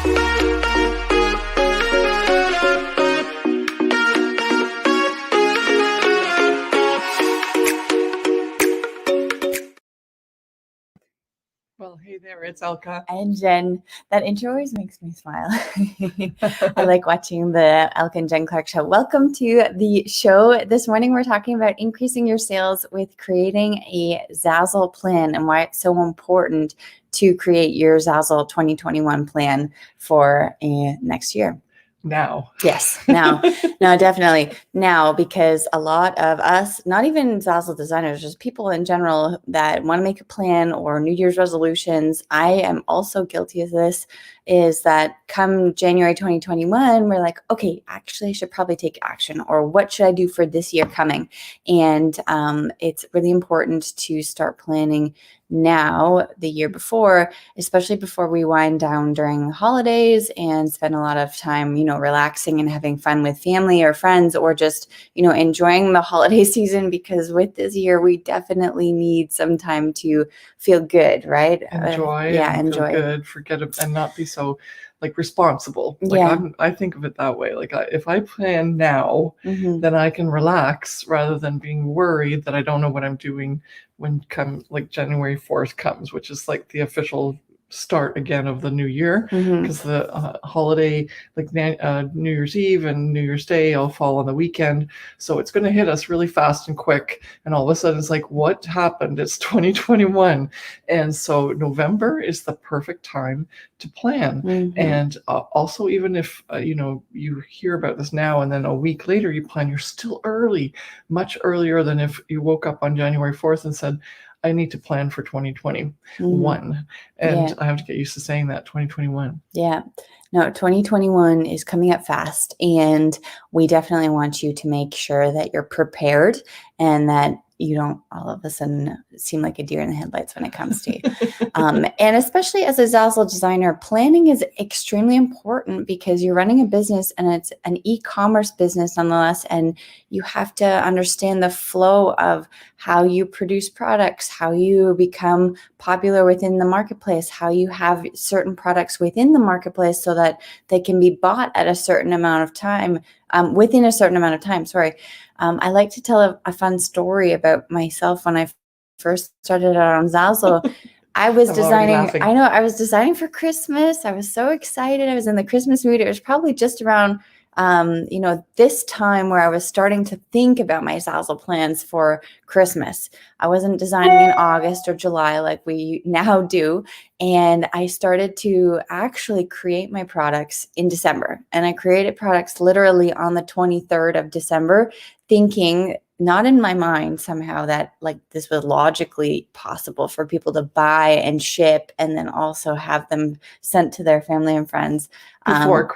Well, hey there, it's Elka. And Jen. That intro always makes me smile. I like watching the Elka and Jen Clark show. Welcome to the show. This morning we're talking about increasing your sales with creating a Zazzle plan and why it's so important to create your Zazzle 2021 plan for next year. Now. Yes, now, definitely now, because a lot of us, not even Zazzle designers, just people in general that want to make a plan or New Year's resolutions, I am also guilty of this, is that come January 2021, we're like, okay, actually I should probably take action, or what should I do for this year coming? And it's really important to start planning now, the year before, especially before we wind down during the holidays and spend a lot of time, relaxing and having fun with family or friends, or just, enjoying the holiday season, because with this year, we definitely need some time to feel good, right? Enjoy. Enjoy. Feel good, forget it, and not be so responsible. I think of it that way. If I plan now, then I can relax rather than being worried that I don't know what I'm doing when January 4th comes, which is the official start again of the new year, because the holiday New Year's Eve and New Year's Day all fall on the weekend, so it's going to hit us really fast and quick, and all of a sudden it's what happened? It's 2021. And so November is the perfect time to plan. And also, even if you hear about this now and then a week later you plan, you're still early, much earlier than if you woke up on January 4th and said, I need to plan for 2021. And I have to get used to saying that, 2021. Yeah. No, 2021 is coming up fast, and we definitely want you to make sure that you're prepared and that you don't all of a sudden seem like a deer in the headlights when it comes to you. And especially as a Zazzle designer, planning is extremely important, because you're running a business, and it's an e-commerce business nonetheless, and you have to understand the flow of how you produce products, how you become popular within the marketplace, how you have certain products within the marketplace so that they can be bought at a certain amount of time, within a certain amount of time, I like to tell a fun story about myself. When I first started out on Zazzle, I was designing. I know, I was designing for Christmas. I was so excited. I was in the Christmas mood. It was probably just around, this time where I was starting to think about my Zazzle plans for Christmas. I wasn't designing in August or July like we now do. And I started to actually create my products in December. And I created products literally on the 23rd of December, thinking, not in my mind somehow, that this was logically possible for people to buy and ship and then also have them sent to their family and friends before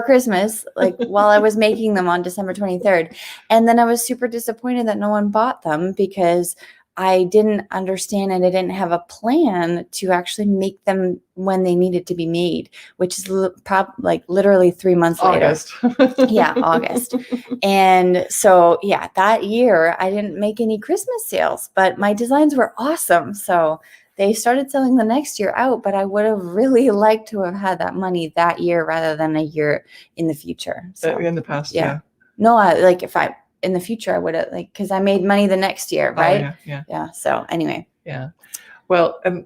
Christmas, while I was making them on December 23rd. And then I was super disappointed that no one bought them, because I didn't understand and I didn't have a plan to actually make them when they needed to be made, which is literally 3 months August. later. Yeah, August. And so, that year I didn't make any Christmas sales, but my designs were awesome. So they started selling the next year out, but I would have really liked to have had that money that year rather than a year in the future. So, in the past, yeah. No, in the future, I would have, because I made money the next year, right? Yeah. So anyway. Yeah. Well, and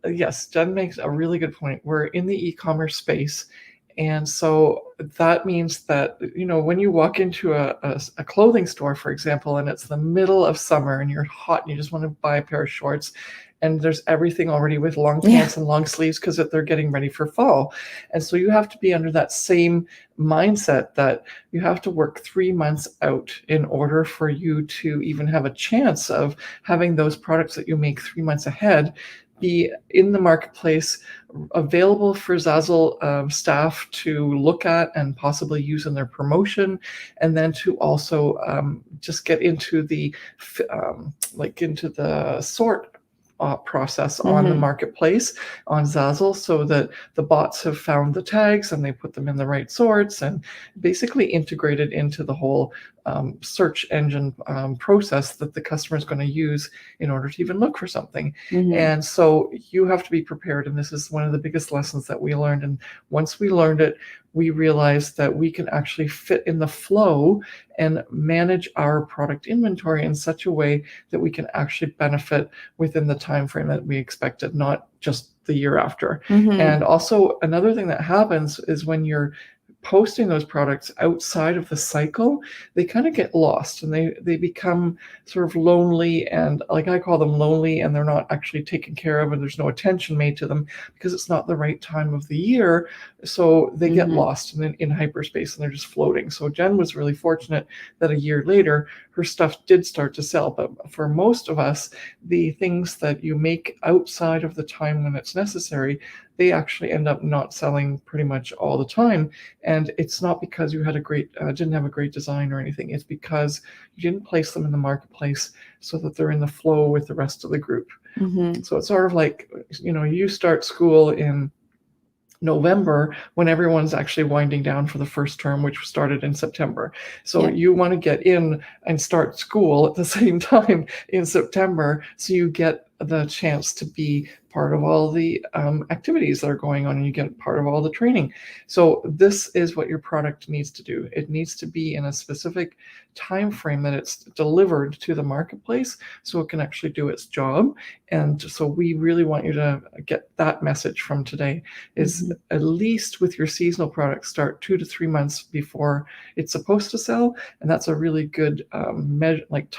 yes, Jen makes a really good point. We're in the e-commerce space. And so that means that, when you walk into a clothing store, for example, and it's the middle of summer and you're hot and you just want to buy a pair of shorts, and there's everything already with long pants and long sleeves because they're getting ready for fall. And so you have to be under that same mindset that you have to work 3 months out in order for you to even have a chance of having those products that you make 3 months ahead be in the marketplace, available for Zazzle staff to look at and possibly use in their promotion, and then to also just get into the into the sort process on the marketplace on Zazzle, so that the bots have found the tags and they put them in the right sorts and basically integrated into the whole search engine process that the customer is going to use in order to even look for something. And so you have to be prepared. And this is one of the biggest lessons that we learned. And once we learned it, we realized that we can actually fit in the flow and manage our product inventory in such a way that we can actually benefit within the time frame that we expected, not just the year after. And also another thing that happens is when you're posting those products outside of the cycle, they kind of get lost and they become sort of lonely, and like I call them lonely, and they're not actually taken care of and there's no attention made to them because it's not the right time of the year. So they get lost in hyperspace and they're just floating. So Jen was really fortunate that a year later her stuff did start to sell. But for most of us, the things that you make outside of the time when it's necessary, they actually end up not selling pretty much all the time. And it's not because you had didn't have a great design or anything. It's because you didn't place them in the marketplace so that they're in the flow with the rest of the group. So it's sort of like, you start school in November when everyone's actually winding down for the first term, which started in September. So you want to get in and start school at the same time in September, so you get the chance to be part of all the activities that are going on, and you get part of all the training. So this is what your product needs to do. It needs to be in a specific time frame that it's delivered to the marketplace so it can actually do its job. And so we really want you to get that message from today, is at least with your seasonal products, start 2 to 3 months before it's supposed to sell. And that's a really good measure, like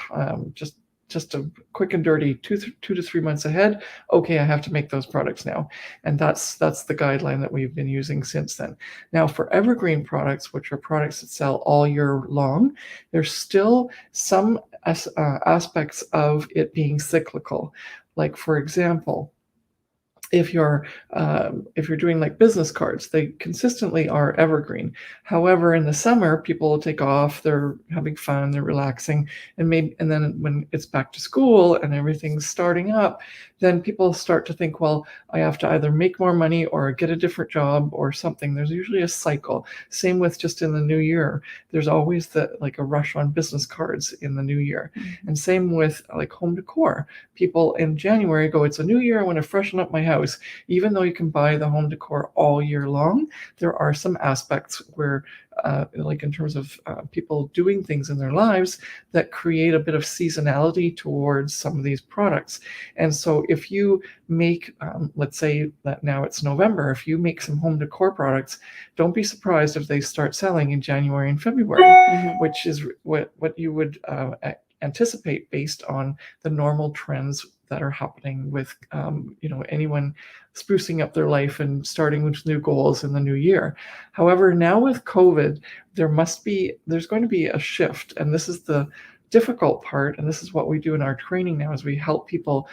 just a quick and dirty 2 to 3 months ahead. Okay, I have to make those products now. And that's the guideline that we've been using since then. Now for evergreen products, which are products that sell all year long, there's still some aspects of it being cyclical. Like for example, if you're doing like business cards, they consistently are evergreen. However, in the summer, people will take off, they're having fun, they're relaxing, and then when it's back to school and everything's starting up, then people start to think, well, I have to either make more money or get a different job or something. There's usually a cycle. Same with just in the new year. There's always a rush on business cards in the new year. And same with like home decor. People in January go, it's a new year, I want to freshen up my house. Even though you can buy the home decor all year long, there are some aspects where like in terms of people doing things in their lives that create a bit of seasonality towards some of these products. And so if you make, let's say that now it's November, if you make some home decor products, don't be surprised if they start selling in January and February, which is what you would anticipate based on the normal trends that are happening with anyone sprucing up their life and starting with new goals in the new year. However, now with COVID, there's going to be a shift, and this is the difficult part, and this is what we do in our training now, is we help people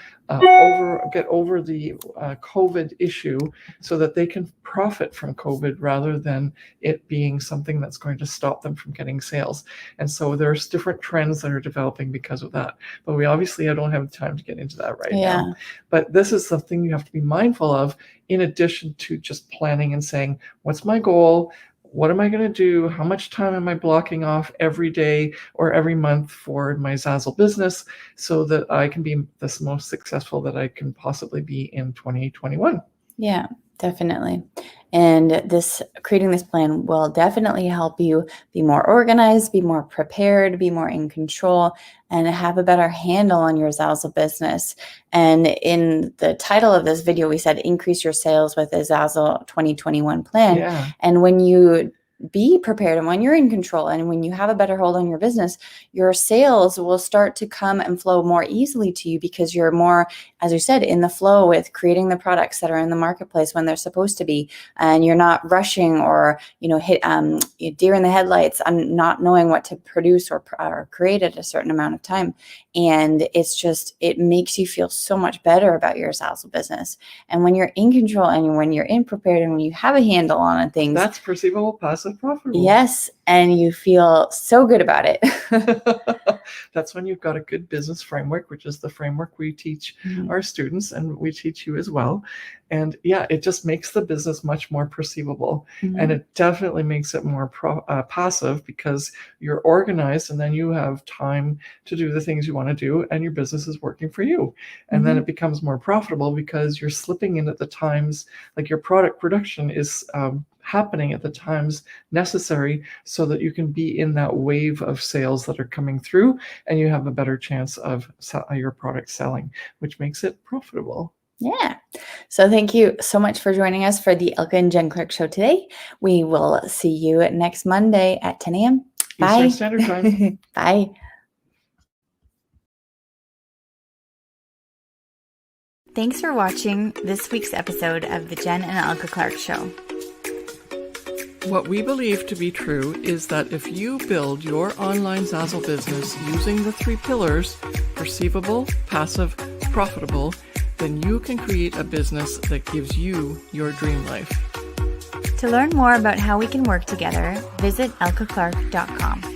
get over the COVID issue so that they can profit from COVID rather than it being something that's going to stop them from getting sales. And so there's different trends that are developing because of that. But I don't have time to get into that right now. But this is something you have to be mindful of, in addition to just planning and saying, what's my goal? What am I going to do? How much time am I blocking off every day or every month for my Zazzle business so that I can be the most successful that I can possibly be in 2021? Yeah, definitely. And creating this plan will definitely help you be more organized, be more prepared, be more in control, and have a better handle on your Zazzle business. And in the title of this video, we said increase your sales with a Zazzle 2021 plan. Yeah. And when you be prepared and when you're in control and when you have a better hold on your business, your sales will start to come and flow more easily to you because you're more, as you said, in the flow with creating the products that are in the marketplace when they're supposed to be. And you're not rushing or, hit deer in the headlights on not knowing what to produce or create at a certain amount of time. And it makes you feel so much better about your Zazzle business. And when you're in control and when you're in prepared and when you have a handle on things, that's perceivable, positive passive profitable. Yes, and you feel so good about it. That's when you've got a good business framework, which is the framework we teach our students and we teach you as well. And yeah, it just makes the business much more perceivable. And it definitely makes it more passive because you're organized and then you have time to do the things you want to do and your business is working for you. And then it becomes more profitable because you're slipping in at the times, like your product production is happening at the times necessary so that you can be in that wave of sales that are coming through and you have a better chance of your product selling, which makes it profitable. Yeah. So thank you so much for joining us for the Ilka and Jen Clark Show today. We will see you next Monday at 10 a.m. Bye. Eastern Standard Time. Bye. Thanks for watching this week's episode of the Jen and Ilka Clark Show. What we believe to be true is that if you build your online Zazzle business using the 3 pillars, perceivable, passive, profitable, then you can create a business that gives you your dream life. To learn more about how we can work together, visit ilkaclark.com.